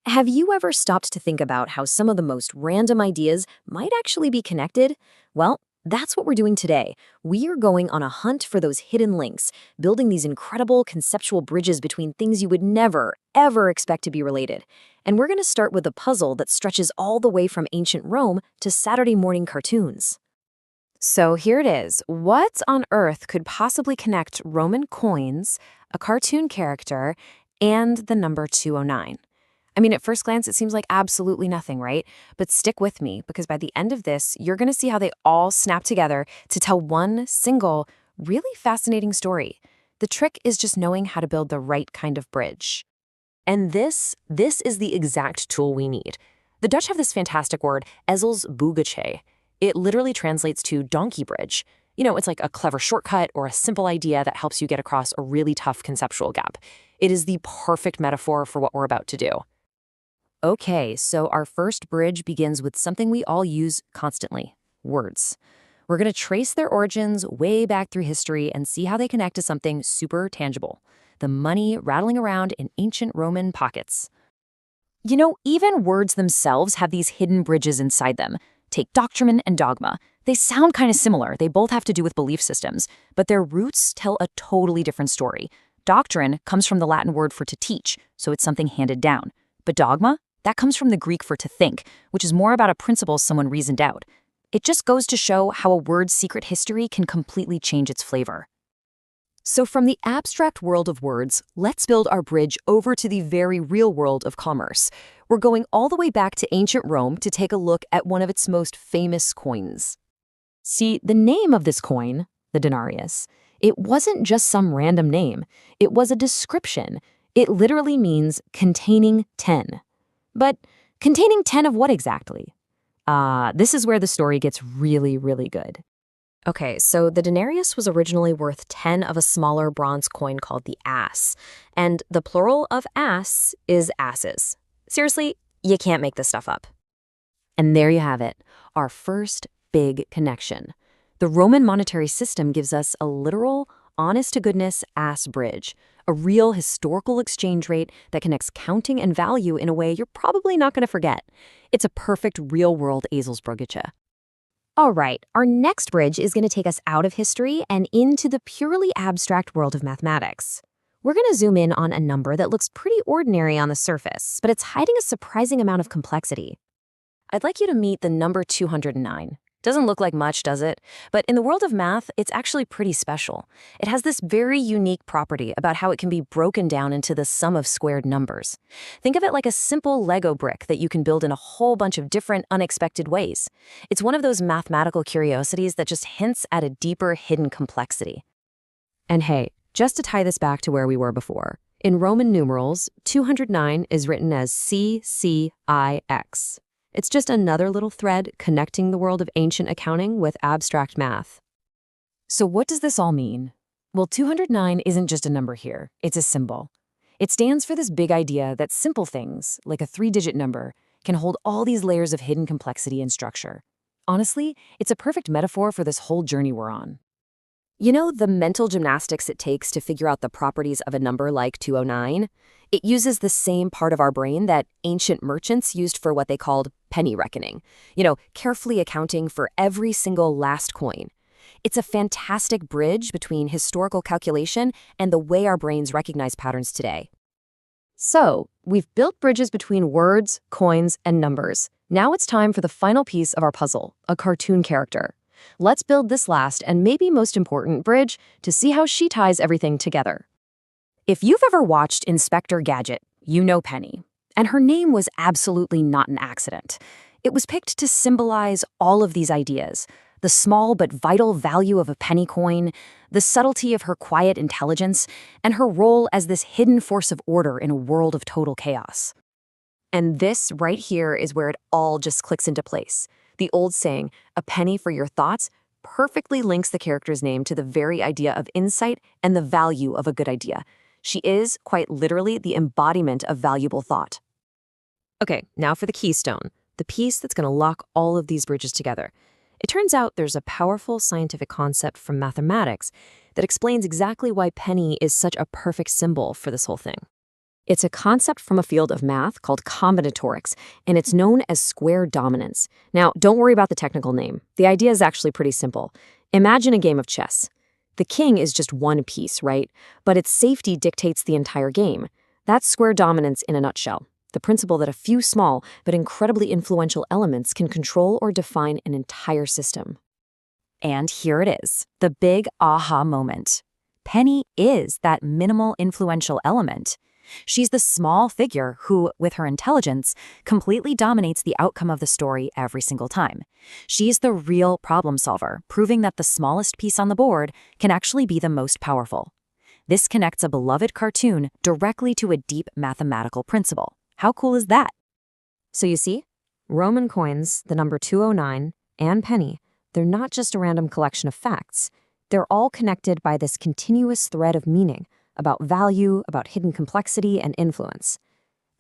Have you ever stopped to think about how some of the most random ideas might actually be connected? Well, that's what we're doing today. We are going on a hunt for those hidden links, building these incredible conceptual bridges between things you would never, ever expect to be related. And we're going to start with a puzzle that stretches all the way from ancient Rome to Saturday morning cartoons. So here it is. What on earth could possibly connect Roman coins, a cartoon character, and the number 209? I mean, at first glance, it seems like absolutely nothing, right? But stick with me, because by the end of this, you're going to see how they all snap together to tell one single, really fascinating story. The trick is just knowing how to build the right kind of bridge. And this is the exact tool we need. The Dutch have this fantastic word, ezelsboogetje. It literally translates to donkey bridge. You know, it's like a clever shortcut or a simple idea that helps you get across a really tough conceptual gap. It is the perfect metaphor for what we're about to do. Okay, so our first bridge begins with something we all use constantly, words. We're going to trace their origins way back through history and see how they connect to something super tangible, the money rattling around in ancient Roman pockets. You know, even words themselves have these hidden bridges inside them. Take doctrine and dogma. They sound kind of similar. They both have to do with belief systems, but their roots tell a totally different story. Doctrine comes from the Latin word for to teach, so it's something handed down. But dogma? That comes from the Greek for to think, which is more about a principle someone reasoned out. It just goes to show how a word's secret history can completely change its flavor. So from the abstract world of words, let's build our bridge over to the very real world of commerce. We're going all the way back to ancient Rome to take a look at one of its most famous coins. See, the name of this coin, the denarius, it wasn't just some random name. It was a description. It literally means containing 10. But containing 10 of what exactly? This is where the story gets really, really good. Okay, so the denarius was originally worth 10 of a smaller bronze coin called the ass, and the plural of ass is asses. Seriously, you can't make this stuff up. And there you have it, our first big connection. The Roman monetary system gives us a literal, honest-to-goodness ass bridge, a real historical exchange rate that connects counting and value in a way you're probably not going to forget. It's a perfect real-world ezelsbruggetje. All right, our next bridge is going to take us out of history and into the purely abstract world of mathematics. We're going to zoom in on a number that looks pretty ordinary on the surface, but it's hiding a surprising amount of complexity. I'd like you to meet the number 209. Doesn't look like much, does it? But in the world of math, it's actually pretty special. It has this very unique property about how it can be broken down into the sum of squared numbers. Think of it like a simple Lego brick that you can build in a whole bunch of different, unexpected ways. It's one of those mathematical curiosities that just hints at a deeper, hidden complexity. And hey, just to tie this back to where we were before, in Roman numerals, 209 is written as CCIX. It's just another little thread connecting the world of ancient accounting with abstract math. So what does this all mean? Well, 209 isn't just a number here, it's a symbol. It stands for this big idea that simple things, like a 3-digit number, can hold all these layers of hidden complexity and structure. Honestly, it's a perfect metaphor for this whole journey we're on. You know the mental gymnastics it takes to figure out the properties of a number like 209? It uses the same part of our brain that ancient merchants used for what they called penny reckoning. You know, carefully accounting for every single last coin. It's a fantastic bridge between historical calculation and the way our brains recognize patterns today. So, we've built bridges between words, coins, and numbers. Now it's time for the final piece of our puzzle, a cartoon character. Let's build this last and maybe most important bridge to see how she ties everything together. If you've ever watched Inspector Gadget, you know Penny. And her name was absolutely not an accident. It was picked to symbolize all of these ideas, the small but vital value of a penny coin, the subtlety of her quiet intelligence, and her role as this hidden force of order in a world of total chaos. And this right here is where it all just clicks into place. The old saying, a penny for your thoughts, perfectly links the character's name to the very idea of insight and the value of a good idea. She is, quite literally, the embodiment of valuable thought. Okay, now for the keystone, the piece that's going to lock all of these bridges together. It turns out there's a powerful scientific concept from mathematics that explains exactly why penny is such a perfect symbol for this whole thing. It's a concept from a field of math called combinatorics, and it's known as square dominance. Now, don't worry about the technical name. The idea is actually pretty simple. Imagine a game of chess. The king is just one piece, right? But its safety dictates the entire game. That's square dominance in a nutshell. The principle that a few small but incredibly influential elements can control or define an entire system. And here it is, the big aha moment. Penny is that minimal influential element. She's the small figure who, with her intelligence, completely dominates the outcome of the story every single time. She's the real problem solver, proving that the smallest piece on the board can actually be the most powerful. This connects a beloved cartoon directly to a deep mathematical principle. How cool is that? So you see, Roman coins, the number 209, and penny, they're not just a random collection of facts. They're all connected by this continuous thread of meaning, about value, about hidden complexity and influence.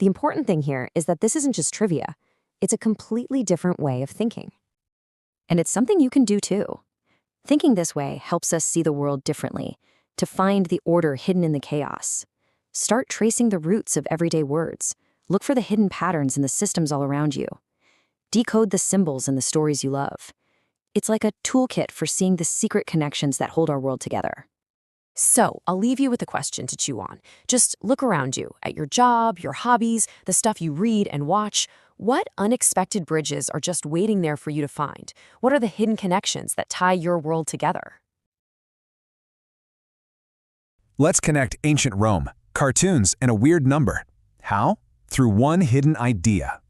The important thing here is that this isn't just trivia. It's a completely different way of thinking. And it's something you can do too. Thinking this way helps us see the world differently, to find the order hidden in the chaos. Start tracing the roots of everyday words. Look for the hidden patterns in the systems all around you. Decode the symbols in the stories you love. It's like a toolkit for seeing the secret connections that hold our world together. So, I'll leave you with a question to chew on. Just look around you, at your job, your hobbies, the stuff you read and watch. What unexpected bridges are just waiting there for you to find? What are the hidden connections that tie your world together? Let's connect ancient Rome, cartoons, and a weird number. How? Through one hidden idea.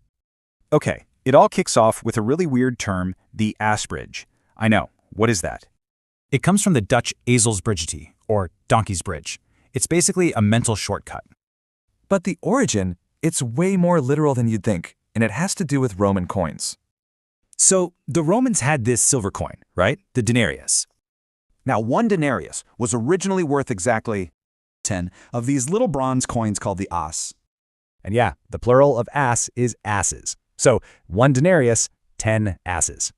Okay, it all kicks off with a really weird term, the Asbridge. I know, what is that? It comes from the Dutch ezelsbruggetje, or donkey's bridge. It's basically a mental shortcut. But the origin, it's way more literal than you'd think, and it has to do with Roman coins. So, the Romans had this silver coin, right? The denarius. Now, one denarius was originally worth exactly 10 of these little bronze coins called the as. And yeah, the plural of ass is asses. So, one denarius, 10 asses.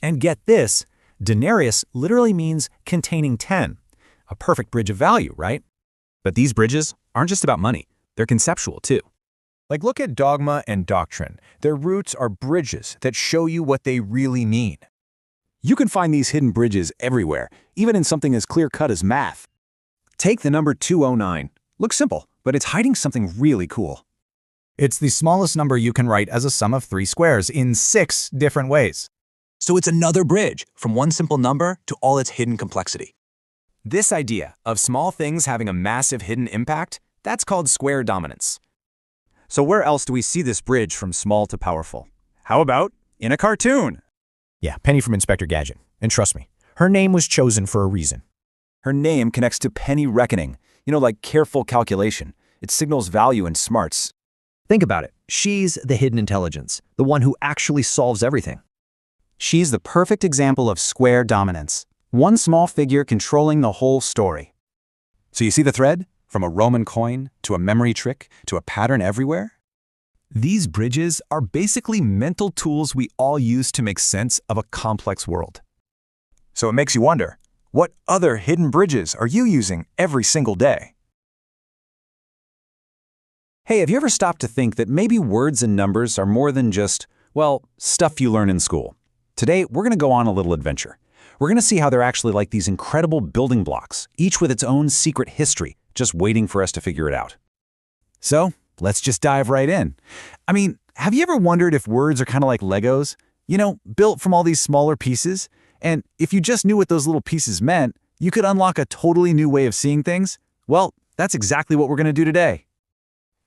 And get this, denarius literally means containing 10. A perfect bridge of value, right? But these bridges aren't just about money. They're conceptual, too. Like, look at dogma and doctrine. Their roots are bridges that show you what they really mean. You can find these hidden bridges everywhere, even in something as clear-cut as math. Take the number 209. Looks simple, but it's hiding something really cool. It's the smallest number you can write as a sum of 3 squares in 6 different ways. So it's another bridge from one simple number to all its hidden complexity. This idea of small things having a massive hidden impact, that's called square dominance. So where else do we see this bridge from small to powerful? How about in a cartoon? Yeah, Penny from Inspector Gadget. And trust me, her name was chosen for a reason. Her name connects to penny reckoning, like careful calculation. It signals value and smarts. Think about it. She's the hidden intelligence, the one who actually solves everything. She's the perfect example of square dominance. One small figure controlling the whole story. So you see the thread? From a Roman coin, to a memory trick, to a pattern everywhere? These bridges are basically mental tools we all use to make sense of a complex world. So it makes you wonder, what other hidden bridges are you using every single day? Hey, have you ever stopped to think that maybe words and numbers are more than just, stuff you learn in school? Today, we're going to go on a little adventure. We're going to see how they're actually like these incredible building blocks, each with its own secret history, just waiting for us to figure it out. So, let's just dive right in. Have you ever wondered if words are kind of like Legos? Built from all these smaller pieces? And if you just knew what those little pieces meant, you could unlock a totally new way of seeing things? Well, that's exactly what we're going to do today.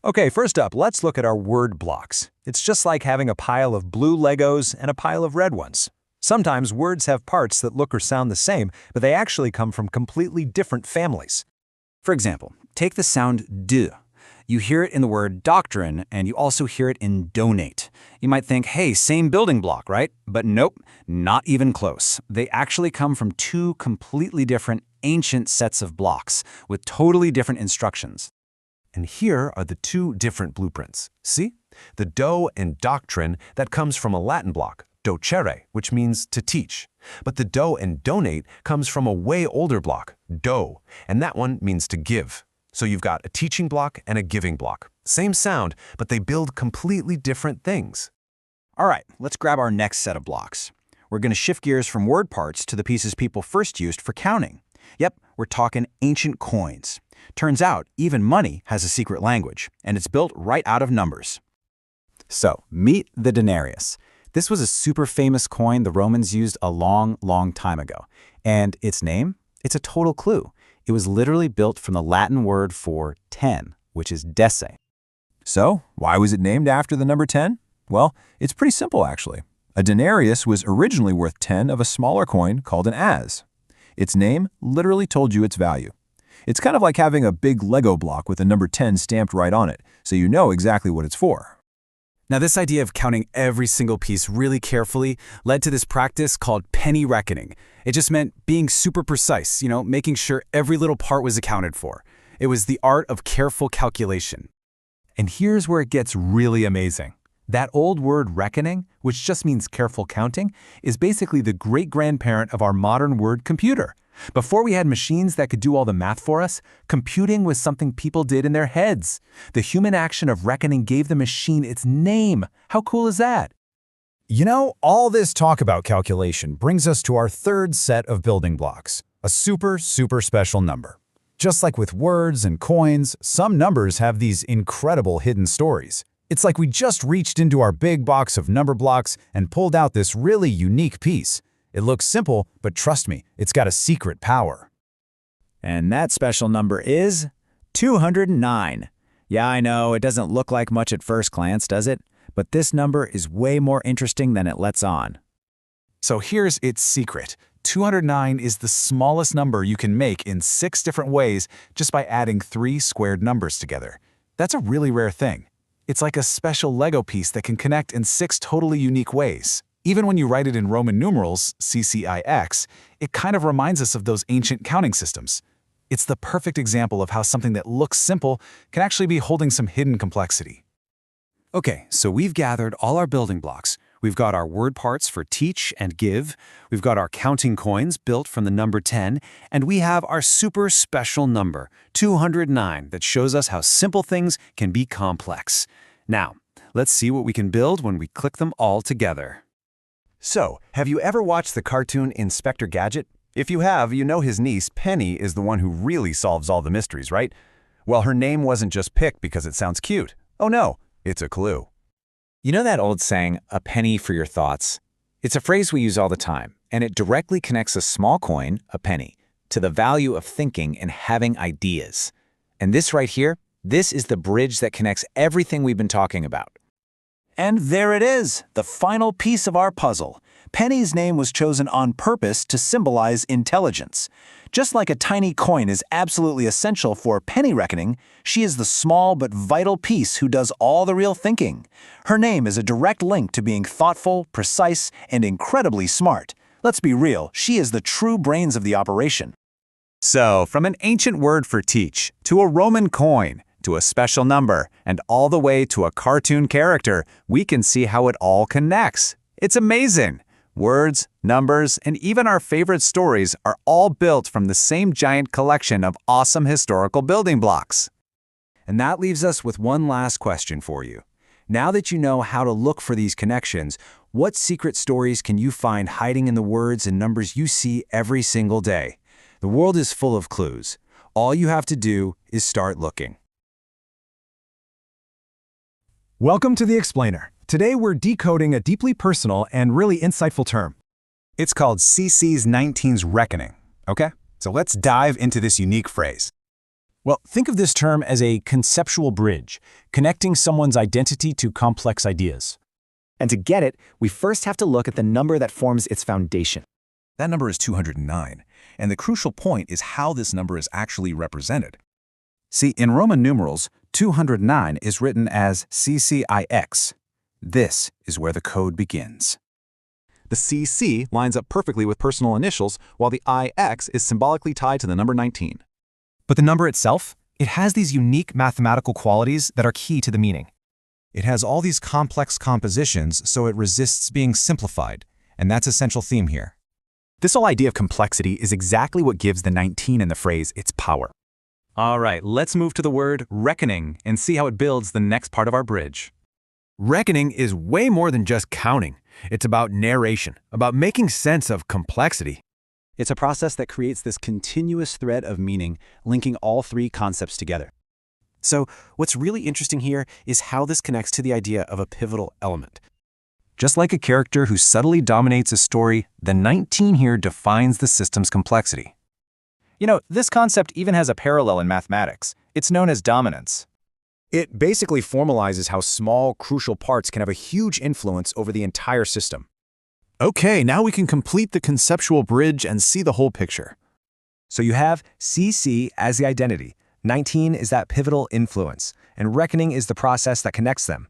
Okay, first up, let's look at our word blocks. It's just like having a pile of blue Legos and a pile of red ones. Sometimes words have parts that look or sound the same, but they actually come from completely different families. For example, take the sound D. You hear it in the word doctrine, and you also hear it in donate. You might think, hey, same building block, right? But nope, not even close. They actually come from 2 completely different ancient sets of blocks with totally different instructions. And here are the 2 different blueprints. See? The do and doctrine, that comes from a Latin block, docere, which means to teach. But the do and donate comes from a way older block, do, and that one means to give. So you've got a teaching block and a giving block. Same sound, but they build completely different things. All right, let's grab our next set of blocks. We're going to shift gears from word parts to the pieces people first used for counting. Yep, we're talking ancient coins. Turns out, even money has a secret language, and it's built right out of numbers. So, meet the denarius. This was a super famous coin the Romans used a long, long time ago. And its name? It's a total clue. It was literally built from the Latin word for 10, which is dece. So, why was it named after the number 10? Well, it's pretty simple actually. A denarius was originally worth 10 of a smaller coin called an as. Its name literally told you its value. It's kind of like having a big Lego block with the number 10 stamped right on it, so you know exactly what it's for. Now, this idea of counting every single piece really carefully led to this practice called penny reckoning. It just meant being super precise, making sure every little part was accounted for. It was the art of careful calculation. And here's where it gets really amazing. That old word reckoning, which just means careful counting, is basically the great-grandparent of our modern word computer. Before we had machines that could do all the math for us, computing was something people did in their heads. The human action of reckoning gave the machine its name. How cool is that? All this talk about calculation brings us to our third set of building blocks, a super, super special number. Just like with words and coins, some numbers have these incredible hidden stories. It's like we just reached into our big box of number blocks and pulled out this really unique piece. It looks simple, but trust me, it's got a secret power. And that special number is 209. Yeah, I know, it doesn't look like much at first glance, does it? But this number is way more interesting than it lets on. So here's its secret. 209 is the smallest number you can make in 6 different ways just by adding 3 squared numbers together. That's a really rare thing. It's like a special Lego piece that can connect in 6 totally unique ways. Even when you write it in Roman numerals, CCIX, it kind of reminds us of those ancient counting systems. It's the perfect example of how something that looks simple can actually be holding some hidden complexity. Okay, so we've gathered all our building blocks. We've got our word parts for teach and give. We've got our counting coins built from the number 10. And we have our super special number, 209, that shows us how simple things can be complex. Now, let's see what we can build when we click them all together. So, have you ever watched the cartoon Inspector Gadget? If you have, you know his niece, Penny, is the one who really solves all the mysteries, right? Well, her name wasn't just picked because it sounds cute. Oh no, it's a clue. You know that old saying, a penny for your thoughts? It's a phrase we use all the time, and it directly connects a small coin, a penny, to the value of thinking and having ideas. And this right here, this is the bridge that connects everything we've been talking about. And there it is, the final piece of our puzzle. Penny's name was chosen on purpose to symbolize intelligence. Just like a tiny coin is absolutely essential for penny reckoning, she is the small but vital piece who does all the real thinking. Her name is a direct link to being thoughtful, precise, and incredibly smart. Let's be real, she is the true brains of the operation. So, from an ancient word for teach, to a Roman coin, to a special number, and all the way to a cartoon character, we can see how it all connects. It's amazing. Words, numbers, and even our favorite stories are all built from the same giant collection of awesome historical building blocks. And that leaves us with one last question for you. Now that you know how to look for these connections, what secret stories can you find hiding in the words and numbers you see every single day? The world is full of clues. All you have to do is start looking. Welcome to The Explainer. Today we're decoding a deeply personal and really insightful term. It's called CC's 19's reckoning, okay? So let's dive into this unique phrase. Well, think of this term as a conceptual bridge, connecting someone's identity to complex ideas. And to get it, we first have to look at the number that forms its foundation. That number is 209, and the crucial point is how this number is actually represented. See, in Roman numerals, 209 is written as CCIX. This is where the code begins. The CC lines up perfectly with personal initials, while the IX is symbolically tied to the number 19. But the number itself, it has these unique mathematical qualities that are key to the meaning. It has all these complex compositions, so it resists being simplified, and that's a central theme here. This whole idea of complexity is exactly what gives the 19 in the phrase its power. All right, let's move to the word reckoning and see how it builds the next part of our bridge. Reckoning is way more than just counting. It's about narration, about making sense of complexity. It's a process that creates this continuous thread of meaning, linking all three concepts together. So, what's really interesting here is how this connects to the idea of a pivotal element. Just like a character who subtly dominates a story, the 19 here defines the system's complexity. You know, this concept even has a parallel in mathematics. It's known as dominance. It basically formalizes how small, crucial parts can have a huge influence over the entire system. Okay, now we can complete the conceptual bridge and see the whole picture. So you have CC as the identity, 19 is that pivotal influence, and reckoning is the process that connects them.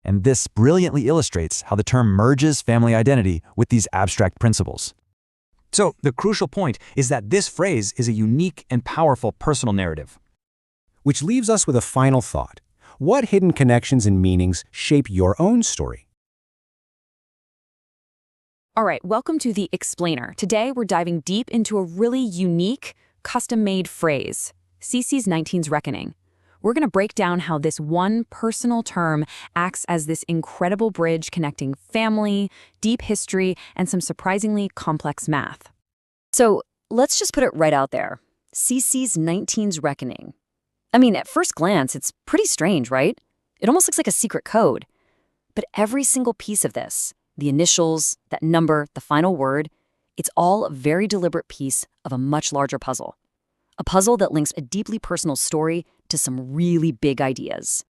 And this brilliantly illustrates how the term merges family identity with these abstract principles. So the crucial point is that this phrase is a unique and powerful personal narrative. Which leaves us with a final thought. What hidden connections and meanings shape your own story? All right, welcome to The Explainer. Today, we're diving deep into a really unique, custom-made phrase, CC's 19's reckoning. We're going to break down how this one personal term acts as this incredible bridge connecting family, deep history, and some surprisingly complex math. So let's just put it right out there. CC's 19's reckoning. I mean, at first glance, it's pretty strange, right? It almost looks like a secret code. But every single piece of this, the initials, that number, the final word, it's all a very deliberate piece of a much larger puzzle. A puzzle that links a deeply personal story to some really big ideas.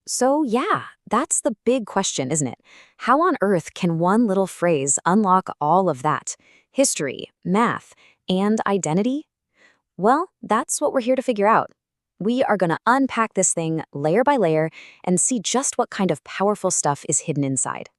So yeah, that's the big question, isn't it? How on earth can one little phrase unlock all of that? History, math, and identity? Well, that's what we're here to figure out. We are going to unpack this thing layer by layer and see just what kind of powerful stuff is hidden inside.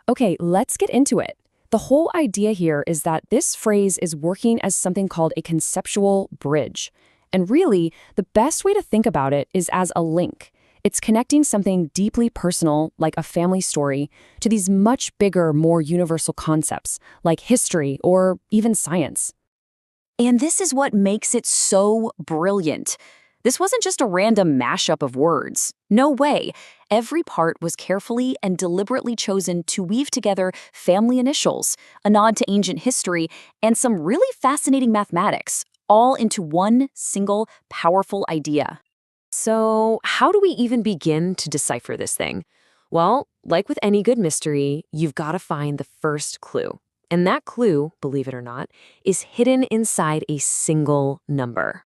Okay, let's get into it. The whole idea here is that this phrase is working as something called a conceptual bridge. And really, the best way to think about it is as a link. It's connecting something deeply personal, like a family story, to these much bigger, more universal concepts, like history or even science. And this is what makes it so brilliant. This wasn't just a random mashup of words. No way. Every part was carefully and deliberately chosen to weave together family initials, a nod to ancient history, and some really fascinating mathematics, all into one single powerful idea. So, how do we even begin to decipher this thing? Well, like with any good mystery, you've got to find the first clue. And that clue, believe it or not, is hidden inside a single number.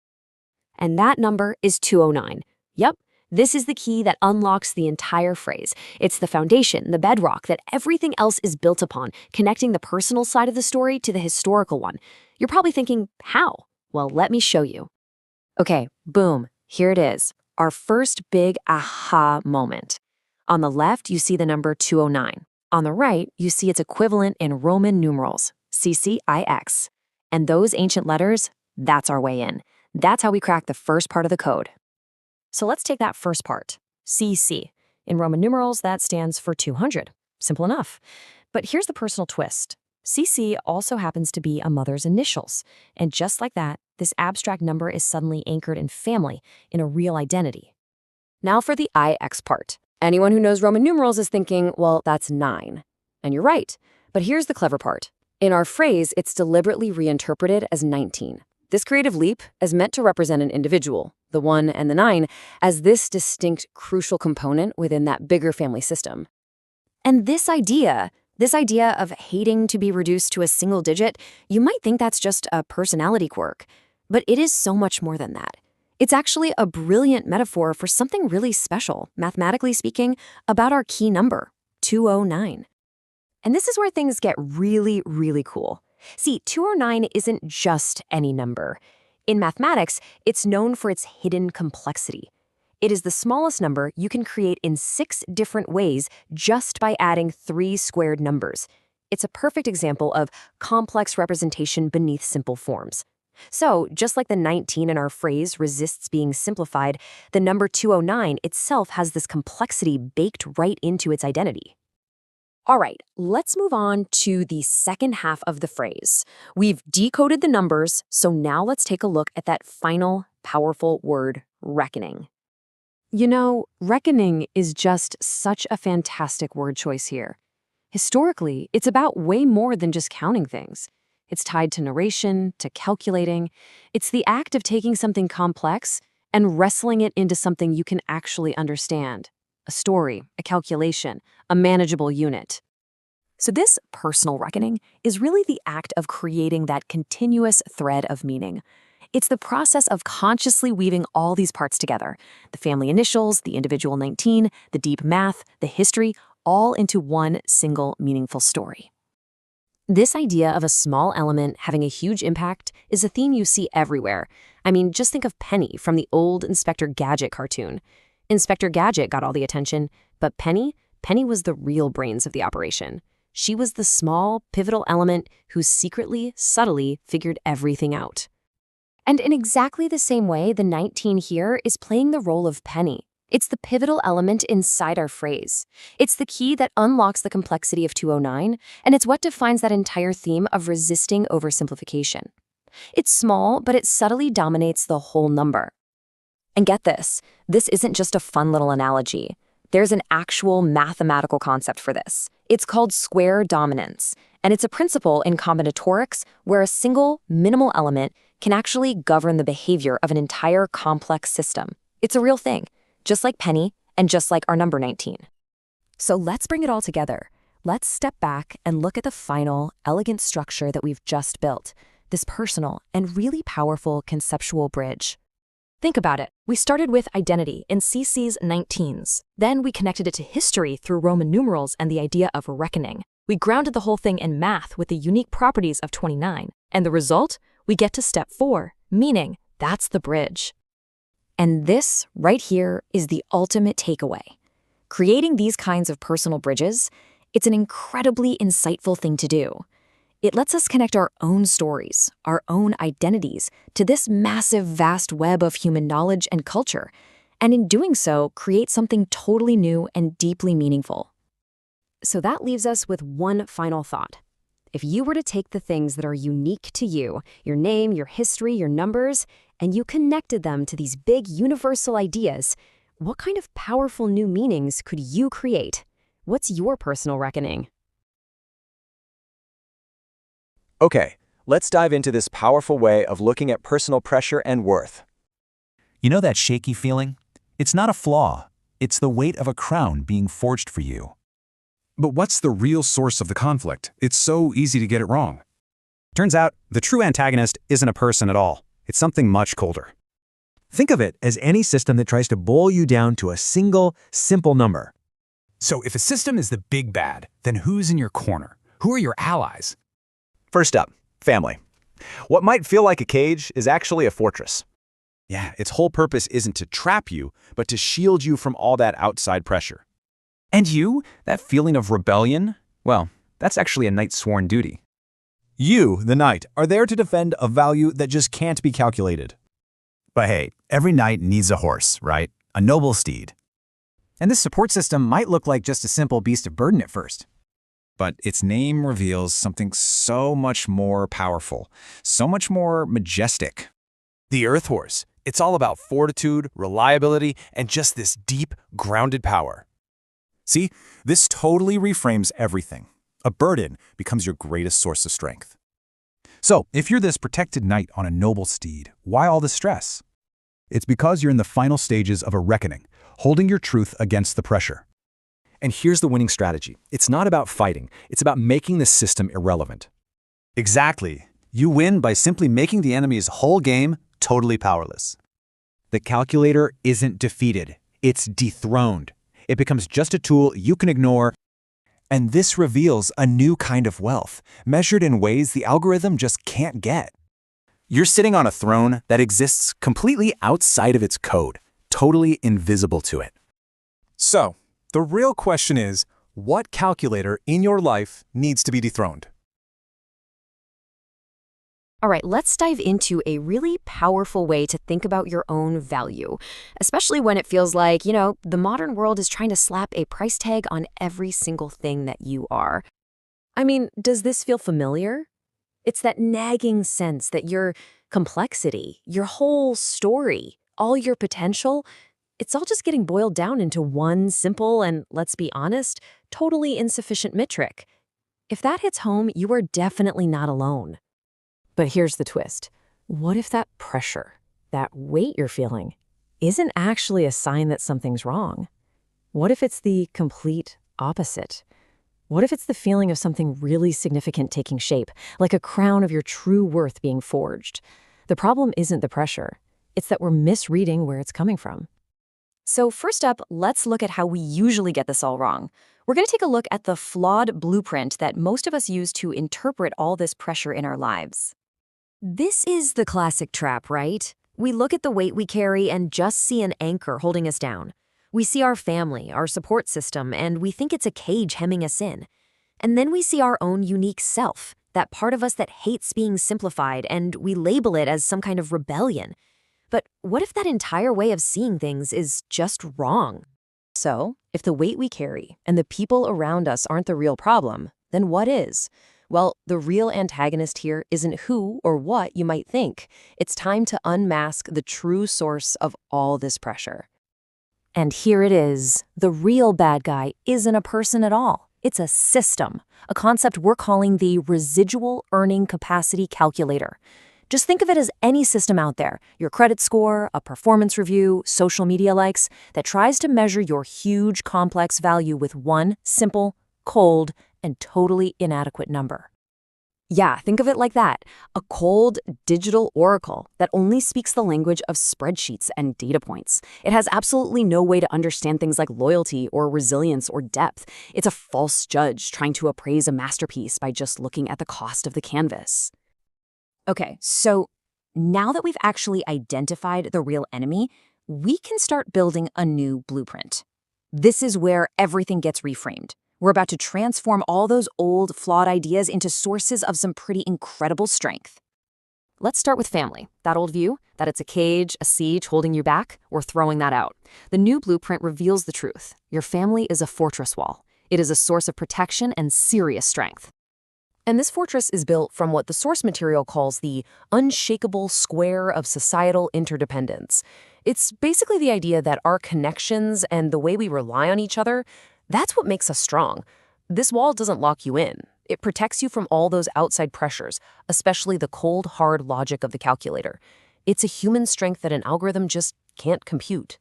And that number is 209. Yep, this is the key that unlocks the entire phrase. It's the foundation, the bedrock that everything else is built upon, connecting the personal side of the story to the historical one. You're probably thinking, how? Well, let me show you. Okay, boom, here it is. Our first big aha moment. On the left, you see the number 209. On the right, you see its equivalent in Roman numerals, CCIX. And those ancient letters, that's our way in. That's how we crack the first part of the code. So let's take that first part, CC. In Roman numerals, that stands for 200. Simple enough. But here's the personal twist. CC also happens to be a mother's initials. And just like that, this abstract number is suddenly anchored in family, in a real identity. Now for the IX part. Anyone who knows Roman numerals is thinking, well, that's 9. And you're right. But here's the clever part. In our phrase, it's deliberately reinterpreted as 19. This creative leap is meant to represent an individual, the 1 and the 9, as this distinct, crucial component within that bigger family system. And this idea of hating to be reduced to a single digit, you might think that's just a personality quirk. But it is so much more than that. It's actually a brilliant metaphor for something really special, mathematically speaking, about our key number, 209. And this is where things get really, really cool. See, 209 isn't just any number. In mathematics, it's known for its hidden complexity. It is the smallest number you can create in 6 different ways just by adding 3 squared numbers. It's a perfect example of complex representation beneath simple forms. So, just like the 19 in our phrase resists being simplified, the number 209 itself has this complexity baked right into its identity. All right, let's move on to the second half of the phrase. We've decoded the numbers, so now let's take a look at that final powerful word, reckoning. You know, reckoning is just such a fantastic word choice here. Historically, it's about way more than just counting things. It's tied to narration, to calculating. It's the act of taking something complex and wrestling it into something you can actually understand. A story, a calculation, a manageable unit. So this personal reckoning is really the act of creating that continuous thread of meaning. It's the process of consciously weaving all these parts together, the family initials, the individual 19, the deep math, the history, all into one single meaningful story. This idea of a small element having a huge impact is a theme you see everywhere. I mean, just think of Penny from the old Inspector Gadget cartoon. Inspector Gadget got all the attention, but Penny was the real brains of the operation. She was the small, pivotal element who secretly, subtly figured everything out. And in exactly the same way, the 19 here is playing the role of Penny. It's the pivotal element inside our phrase. It's the key that unlocks the complexity of 209, and it's what defines that entire theme of resisting oversimplification. It's small, but it subtly dominates the whole number. And get this isn't just a fun little analogy. There's an actual mathematical concept for this. It's called square dominance, and it's a principle in combinatorics where a single, minimal element can actually govern the behavior of an entire complex system. It's a real thing, just like Penny and just like our number 19. So let's bring it all together. Let's step back and look at the final, elegant structure that we've just built, this personal and really powerful conceptual bridge. Think about it. We started with identity in CC's 19s. Then we connected it to history through Roman numerals and the idea of reckoning. We grounded the whole thing in math with the unique properties of 29. And the result? We get to step 4, meaning that's the bridge. And this, right here, is the ultimate takeaway. Creating these kinds of personal bridges, it's an incredibly insightful thing to do. It lets us connect our own stories, our own identities, to this massive, vast web of human knowledge and culture, and in doing so, create something totally new and deeply meaningful. So that leaves us with one final thought. If you were to take the things that are unique to you, your name, your history, your numbers, and you connected them to these big universal ideas, what kind of powerful new meanings could you create? What's your personal reckoning? Okay, let's dive into this powerful way of looking at personal pressure and worth. You know that shaky feeling? It's not a flaw. It's the weight of a crown being forged for you. But what's the real source of the conflict? It's so easy to get it wrong. Turns out, the true antagonist isn't a person at all. It's something much colder. Think of it as any system that tries to boil you down to a single, simple number. So if a system is the big bad, then who's in your corner? Who are your allies? First up, family. What might feel like a cage is actually a fortress. Yeah, its whole purpose isn't to trap you, but to shield you from all that outside pressure. And you, that feeling of rebellion, well, that's actually a knight's sworn duty. You, the knight, are there to defend a value that just can't be calculated. But hey, every knight needs a horse, right? A noble steed. And this support system might look like just a simple beast of burden at first. But its name reveals something so much more powerful, so much more majestic. The Earth Horse. It's all about fortitude, reliability, and just this deep, grounded power. See, this totally reframes everything. A burden becomes your greatest source of strength. So, if you're this protected knight on a noble steed, why all the stress? It's because you're in the final stages of a reckoning, holding your truth against the pressure. And here's the winning strategy. It's not about fighting. It's about making the system irrelevant. Exactly. You win by simply making the enemy's whole game totally powerless. The calculator isn't defeated. It's dethroned. It becomes just a tool you can ignore. And this reveals a new kind of wealth, measured in ways the algorithm just can't get. You're sitting on a throne that exists completely outside of its code, totally invisible to it. So, the real question is, what calculator in your life needs to be dethroned? All right, let's dive into a really powerful way to think about your own value, especially when it feels like, the modern world is trying to slap a price tag on every single thing that you are. I mean, does this feel familiar? It's that nagging sense that your complexity, your whole story, all your potential, it's all just getting boiled down into one simple and, let's be honest, totally insufficient metric. If that hits home, you are definitely not alone. But here's the twist. What if that pressure, that weight you're feeling, isn't actually a sign that something's wrong? What if it's the complete opposite? What if it's the feeling of something really significant taking shape, like a crown of your true worth being forged? The problem isn't the pressure. It's that we're misreading where it's coming from. So first up, let's look at how we usually get this all wrong. We're going to take a look at the flawed blueprint that most of us use to interpret all this pressure in our lives. This is the classic trap, right? We look at the weight we carry and just see an anchor holding us down. We see our family, our support system, and we think it's a cage hemming us in. And then we see our own unique self, that part of us that hates being simplified, and we label it as some kind of rebellion. But what if that entire way of seeing things is just wrong? So, if the weight we carry and the people around us aren't the real problem, then what is? Well, the real antagonist here isn't who or what you might think. It's time to unmask the true source of all this pressure. And here it is. The real bad guy isn't a person at all. It's a system, a concept we're calling the residual earning capacity calculator. Just think of it as any system out there, your credit score, a performance review, social media likes, that tries to measure your huge complex value with one simple, cold, and totally inadequate number. Yeah, think of it like that, a cold digital oracle that only speaks the language of spreadsheets and data points. It has absolutely no way to understand things like loyalty or resilience or depth. It's a false judge trying to appraise a masterpiece by just looking at the cost of the canvas. Okay, so now that we've actually identified the real enemy, we can start building a new blueprint. This is where everything gets reframed. We're about to transform all those old, flawed ideas into sources of some pretty incredible strength. Let's start with family. That old view, that it's a cage, a siege holding you back, we're throwing that out. The new blueprint reveals the truth. Your family is a fortress wall. It is a source of protection and serious strength. And this fortress is built from what the source material calls the unshakable square of societal interdependence. It's basically the idea that our connections and the way we rely on each other, that's what makes us strong. This wall doesn't lock you in. It protects you from all those outside pressures, especially the cold, hard logic of the calculator. It's a human strength that an algorithm just can't compute.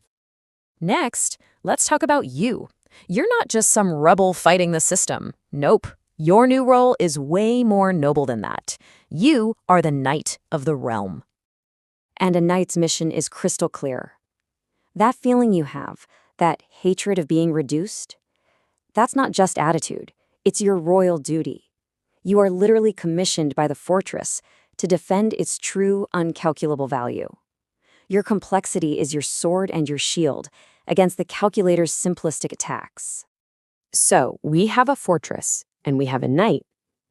Next, let's talk about you. You're not just some rebel fighting the system. Nope. Your new role is way more noble than that. You are the knight of the realm. And a knight's mission is crystal clear. That feeling you have, that hatred of being reduced, that's not just attitude. It's your royal duty. You are literally commissioned by the fortress to defend its true, uncalculable value. Your complexity is your sword and your shield against the calculator's simplistic attacks. So, we have a fortress, and we have a knight.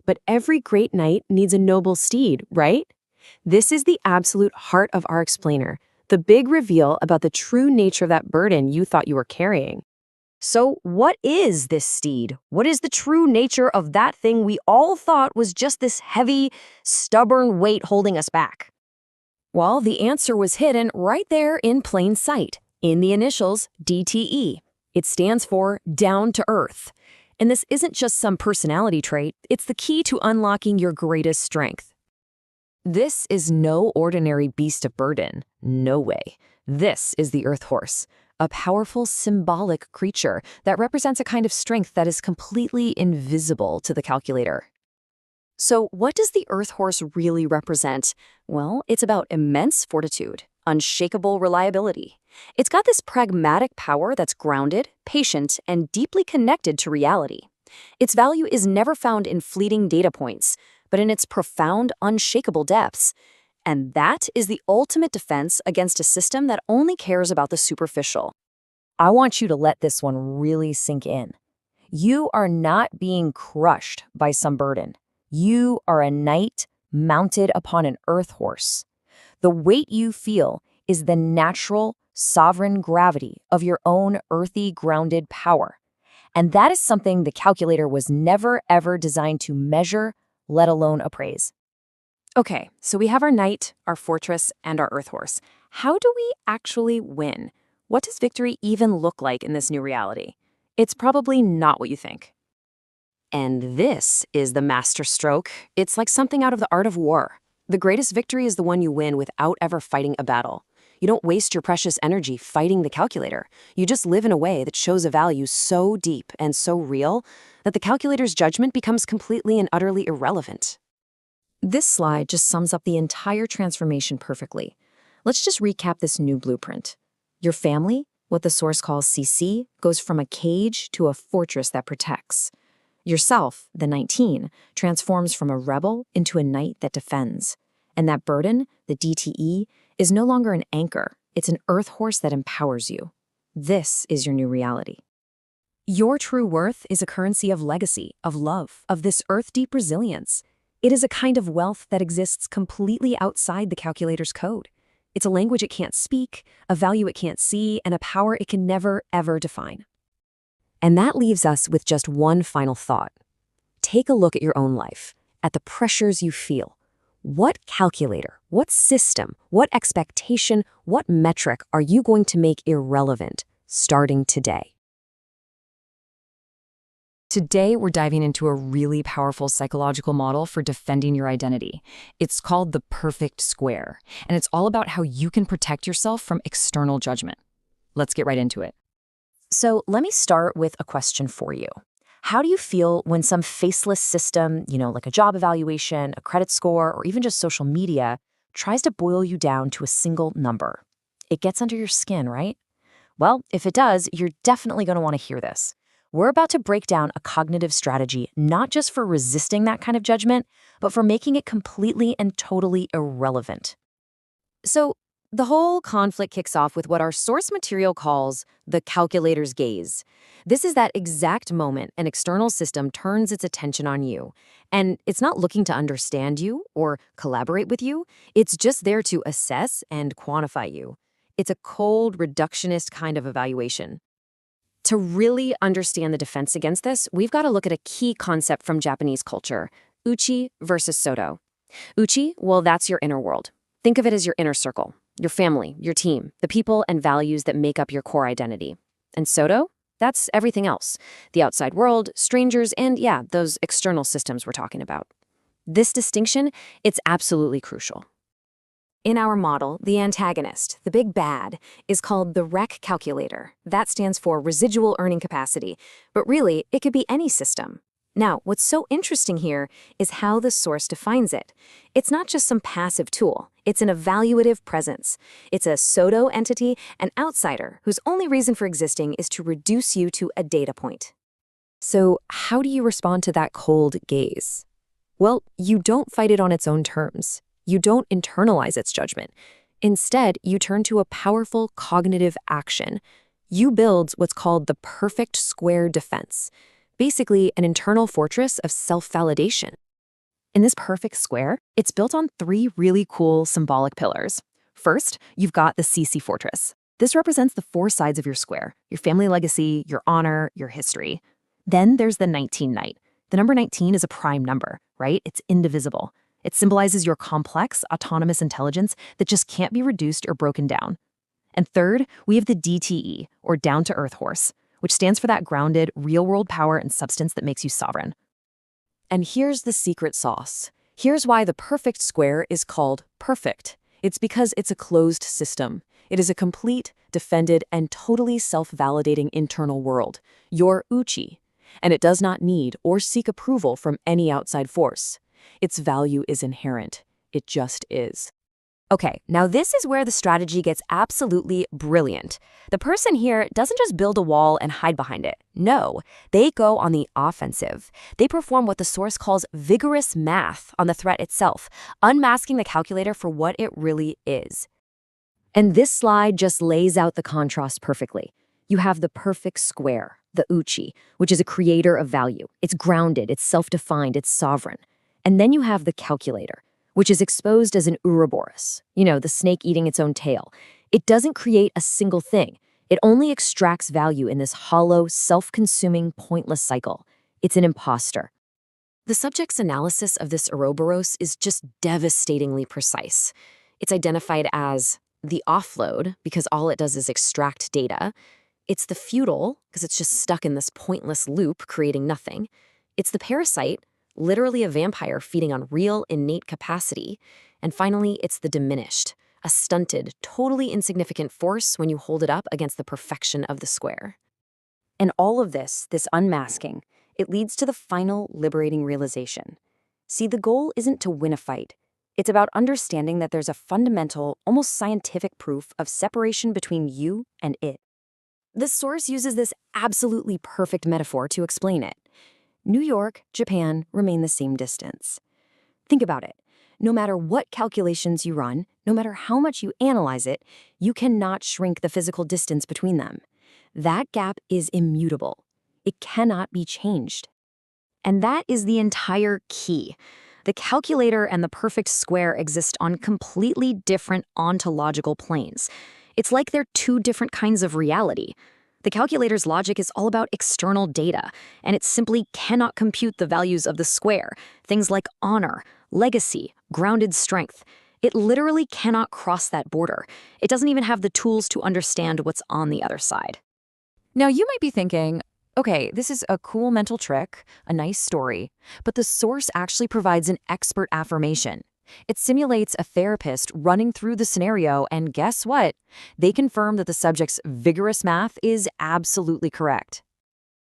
But every great knight needs a noble steed, right? This is the absolute heart of our explainer, the big reveal about the true nature of that burden you thought you were carrying. So what is this steed? What is the true nature of that thing we all thought was just this heavy, stubborn weight holding us back? Well, the answer was hidden right there in plain sight, in the initials DTE. It stands for down to earth. And this isn't just some personality trait, it's the key to unlocking your greatest strength. This is no ordinary beast of burden. No way. This is the Earth Horse, a powerful symbolic creature that represents a kind of strength that is completely invisible to the calculator. So what does the Earth Horse really represent? Well, it's about immense fortitude, unshakable reliability. It's got this pragmatic power that's grounded, patient, and deeply connected to reality. Its value is never found in fleeting data points, but in its profound, unshakable depths. And that is the ultimate defense against a system that only cares about the superficial. I want you to let this one really sink in. You are not being crushed by some burden. You are a knight mounted upon an earth horse. The weight you feel is the natural, sovereign gravity of your own earthy, grounded power. And that is something the calculator was never, ever designed to measure, let alone appraise. Okay, so we have our knight, our fortress, and our earth horse. How do we actually win? What does victory even look like in this new reality? It's probably not what you think. And this is the master stroke. It's like something out of the art of war. The greatest victory is the one you win without ever fighting a battle. You don't waste your precious energy fighting the calculator. You just live in a way that shows a value so deep and so real that the calculator's judgment becomes completely and utterly irrelevant. This slide just sums up the entire transformation perfectly. Let's just recap this new blueprint. Your family, what the source calls CC, goes from a cage to a fortress that protects. Yourself, the 19, transforms from a rebel into a knight that defends. And that burden, the DTE, is no longer an anchor. It's an earth horse that empowers you. This is your new reality. Your true worth is a currency of legacy, of love, of this earth-deep resilience. It is a kind of wealth that exists completely outside the calculator's code. It's a language it can't speak, a value it can't see, and a power it can never, ever define. And that leaves us with just one final thought. Take a look at your own life, at the pressures you feel. What calculator, what system, what expectation, what metric are you going to make irrelevant starting today? Today, we're diving into a really powerful psychological model for defending your identity. It's called the perfect square, and it's all about how you can protect yourself from external judgment. Let's get right into it. So let me start with a question for you. How do you feel when some faceless system, like a job evaluation, a credit score, or even just social media, tries to boil you down to a single number? It gets under your skin, right? Well, if it does, you're definitely going to want to hear this. We're about to break down a cognitive strategy, not just for resisting that kind of judgment, but for making it completely and totally irrelevant. So, the whole conflict kicks off with what our source material calls the calculator's gaze. This is that exact moment an external system turns its attention on you. And it's not looking to understand you or collaborate with you. It's just there to assess and quantify you. It's a cold, reductionist kind of evaluation. To really understand the defense against this, we've got to look at a key concept from Japanese culture, uchi versus soto. Uchi, well, that's your inner world. Think of it as your inner circle. Your family, your team, the people and values that make up your core identity. And Soto? That's everything else. The outside world, strangers, and those external systems we're talking about. This distinction, it's absolutely crucial. In our model, the antagonist, the big bad, is called the REC calculator. That stands for residual earning capacity. But really, it could be any system. Now, what's so interesting here is how the source defines it. It's not just some passive tool. It's an evaluative presence. It's a Soto entity, an outsider, whose only reason for existing is to reduce you to a data point. So how do you respond to that cold gaze? Well, you don't fight it on its own terms. You don't internalize its judgment. Instead, you turn to a powerful cognitive action. You build what's called the perfect square defense. Basically, an internal fortress of self-validation. In this perfect square, it's built on 3 really cool symbolic pillars. First, you've got the CC fortress. This represents the 4 sides of your square, your family legacy, your honor, your history. Then there's the 19 knight. The number 19 is a prime number, right? It's indivisible. It symbolizes your complex, autonomous intelligence that just can't be reduced or broken down. And third, we have the DTE, or down-to-earth horse, which stands for that grounded, real-world power and substance that makes you sovereign. And here's the secret sauce. Here's why the perfect square is called perfect. It's because it's a closed system. It is a complete, defended, and totally self-validating internal world, your uchi. And it does not need or seek approval from any outside force. Its value is inherent. It just is. Okay, now this is where the strategy gets absolutely brilliant. The person here doesn't just build a wall and hide behind it. No, they go on the offensive. They perform what the source calls vigorous math on the threat itself, unmasking the calculator for what it really is. And this slide just lays out the contrast perfectly. You have the perfect square, the uchi, which is a creator of value. It's grounded, it's self-defined, it's sovereign. And then you have the calculator, which is exposed as an Ouroboros, the snake eating its own tail. It doesn't create a single thing. It only extracts value in this hollow, self-consuming, pointless cycle. It's an imposter. The subject's analysis of this Ouroboros is just devastatingly precise. It's identified as the offload, because all it does is extract data. It's the feudal, because it's just stuck in this pointless loop, creating nothing. It's the parasite, literally a vampire feeding on real, innate capacity. And finally, it's the diminished, a stunted, totally insignificant force when you hold it up against the perfection of the square. And all of this unmasking, it leads to the final liberating realization. See, the goal isn't to win a fight. It's about understanding that there's a fundamental, almost scientific proof of separation between you and it. The source uses this absolutely perfect metaphor to explain it. New York, Japan remain the same distance. Think about it. No matter what calculations you run, no matter how much you analyze it, you cannot shrink the physical distance between them. That gap is immutable. It cannot be changed. And that is the entire key. The calculator and the perfect square exist on completely different ontological planes. It's like they're two different kinds of reality. The calculator's logic is all about external data, and it simply cannot compute the values of the square, things like honor, legacy, grounded strength. It literally cannot cross that border. It doesn't even have the tools to understand what's on the other side. Now, you might be thinking, okay, this is a cool mental trick, a nice story, but the source actually provides an expert affirmation. It simulates a therapist running through the scenario, and guess what? They confirm that the subject's vigorous math is absolutely correct.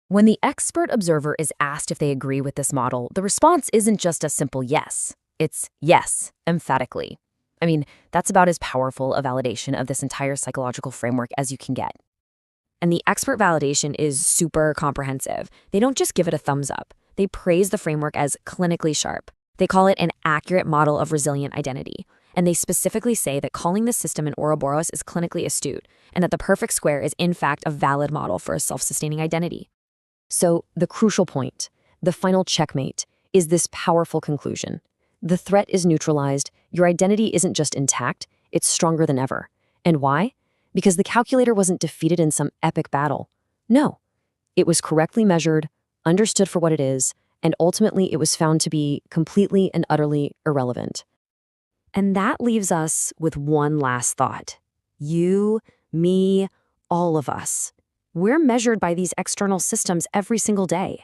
When the expert observer is asked if they agree with this model, the response isn't just a simple yes. It's yes, emphatically. I mean, that's about as powerful a validation of this entire psychological framework as you can get. And the expert validation is super comprehensive. They don't just give it a thumbs up. They praise the framework as clinically sharp. They call it an accurate model of resilient identity. And they specifically say that calling this system an Ouroboros is clinically astute, and that the perfect square is in fact a valid model for a self-sustaining identity. So the crucial point, the final checkmate, is this powerful conclusion. The threat is neutralized. Your identity isn't just intact, it's stronger than ever. And why? Because the calculator wasn't defeated in some epic battle. No, it was correctly measured, understood for what it is, and ultimately it was found to be completely and utterly irrelevant. And that leaves us with one last thought. You, me, all of us. We're measured by these external systems every single day.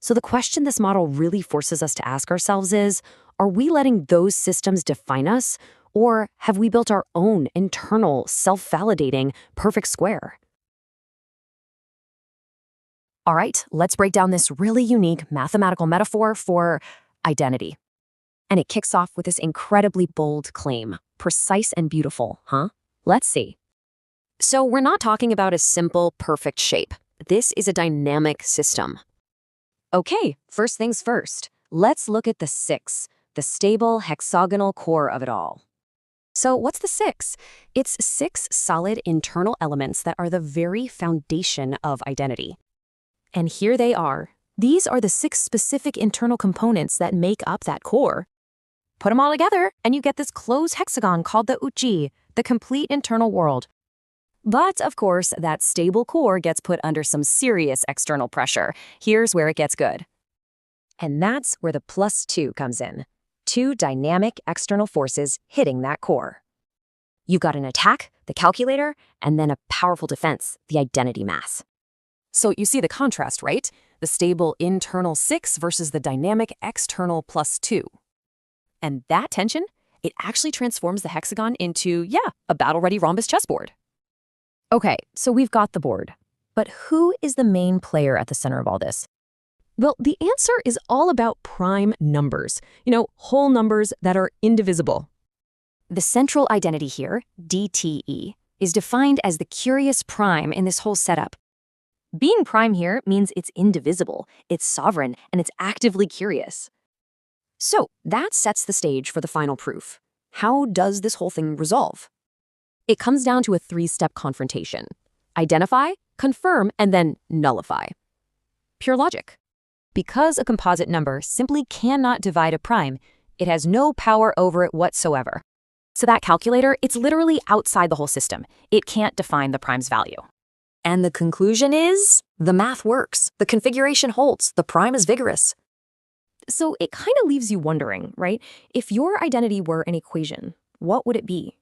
So the question this model really forces us to ask ourselves is, are we letting those systems define us, or have we built our own internal, self-validating, perfect square? All right, let's break down this really unique mathematical metaphor for identity. And it kicks off with this incredibly bold claim, precise and beautiful, huh? Let's see. So we're not talking about a simple, perfect shape. This is a dynamic system. Okay, first things first. Let's look at the 6, the stable hexagonal core of it all. So what's the 6? It's 6 solid internal elements that are the very foundation of identity. And here they are. These are the 6 specific internal components that make up that core. Put them all together, and you get this closed hexagon called the uchi, the complete internal world. But, of course, that stable core gets put under some serious external pressure. Here's where it gets good. And that's where the +2 comes in. 2 dynamic external forces hitting that core. You've got an attack, the calculator, and then a powerful defense, the identity mass. So you see the contrast, right? The stable internal 6 versus the dynamic external +2. And that tension, it actually transforms the hexagon into, a battle-ready rhombus chessboard. Okay, so we've got the board. But who is the main player at the center of all this? Well, the answer is all about prime numbers. Whole numbers that are indivisible. The central identity here, DTE, is defined as the curious prime in this whole setup. Being prime here means it's indivisible, it's sovereign, and it's actively curious. So that sets the stage for the final proof. How does this whole thing resolve? It comes down to a 3-step confrontation. Identify, confirm, and then nullify. Pure logic. Because a composite number simply cannot divide a prime, It has no power over it whatsoever. So that calculator, it's literally outside the whole system. It can't define the prime's value. And the conclusion is, the math works, the configuration holds, the prime is vigorous. So it kind of leaves you wondering, right? If your identity were an equation, what would it be?